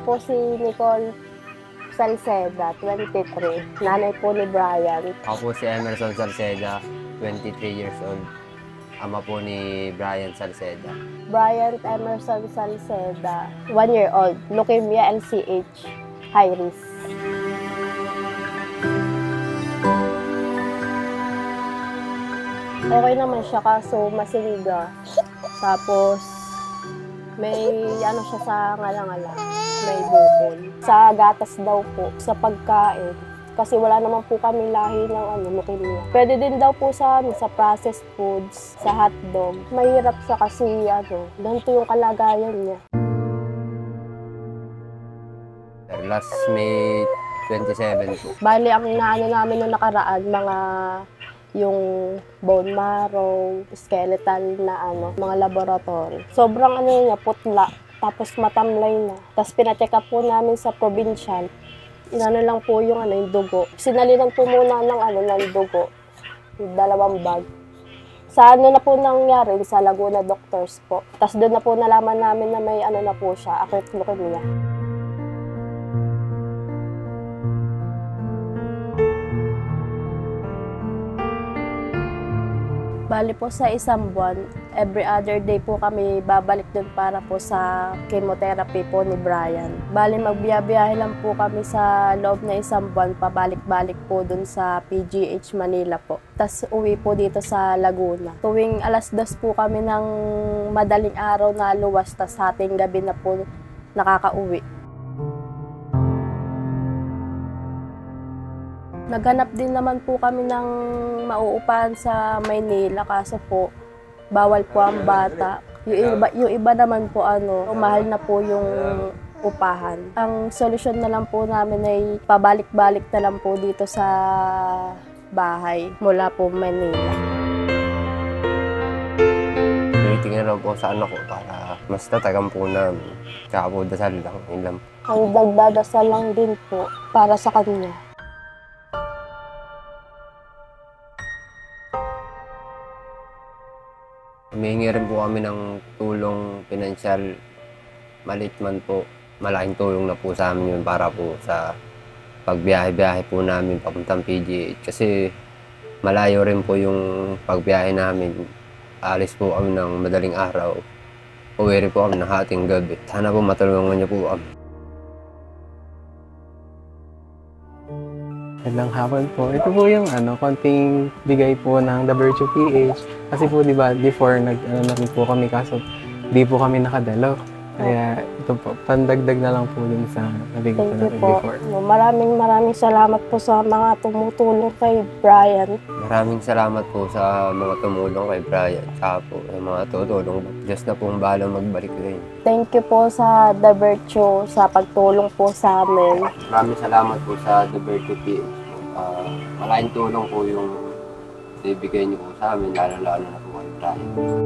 po si Nicole Salceda, 23. Nanay po ni Brian. Ako po si Emerson Salceda, 23 years old. Ama po ni Brian Salceda. Brian Emerson Salceda, 1 year old. Leukemia LCH, high risk. Okay naman siya kaso masiniga. Tapos may ano siya sa ngala-ngala, may bukol. Sa gatas daw po, sa pagkain. Kasi wala naman po kami lahi ng leukemia. Pwede din daw po sa processed foods, sa hotdog. Mahirap siya kasi ganito yung kalagayan niya. Last May 27 po. Bali, ang naano namin nung nakaraan, mga yung bone marrow, skeletal na mga laboratory. Sobrang niya, putla, tapos matamlay na. Tapos pina-check up po namin sa provincial. Inano lang po yung yung dugo. Sinalinan po muna ng dugo. Yung 2 bag. Sa na po nangyari, sa Laguna Doctors po. Tapos doon na po nalaman namin na may na po siya, acute leukemia. Bali po sa isang buwan, every other day po kami babalik dun para po sa chemotherapy po ni Brian. Bali magbiyabiyahe lang po kami sa loob na isang buwan, pabalik-balik po dun sa PGH Manila po. Tapos uwi po dito sa Laguna. Tuwing 2:00 po kami ng madaling araw na luwas, tapos hating gabi na po nakakauwi. Naghanap din naman po kami ng mauupahan sa Maynila kaso po bawal po ang bata. Yung iba naman po mahal na po yung upahan. Ang solusyon na lang po namin ay pabalik-balik na lang po dito sa bahay mula po Manila. Tingnan lang po sa anak ko para mas tatagan po namin. Tsaka po dasal lang, yun lang. Ang dagdadasal lang din po para sa kanya. Humihingi rin po kami ng tulong pinansyal, maliit man po. Malaking tulong na po sa amin yun para po sa pagbiyahe-biyahe po namin papuntang PGH. Kasi malayo rin po yung pagbiyahe namin. Alis po kami ng madaling araw. Uwi rin po kami ng hating gabi. Sana po matulungan niyo po kami. Magandang hapon po. Ito po yung konting bigay po ng The Virtue PH. Kasi po, di ba, before na rin po kami kaso di po kami nakadalo. Kaya ito po, pandagdag na lang po dun sa nabigay ko natin before. Maraming salamat po sa mga tumutulong kay Brian. Maraming salamat po sa mga tumulong kay Brian. Tsaka po sa mga tutulong. Diyos na pong bahala magbalik rin. Thank you po sa The Virtue sa pagtulong po sa amin. Maraming salamat po sa The Virtue PH. Malaking tulong po yung ibigay niyo po sa amin, lalo-lalo na po kay Brian.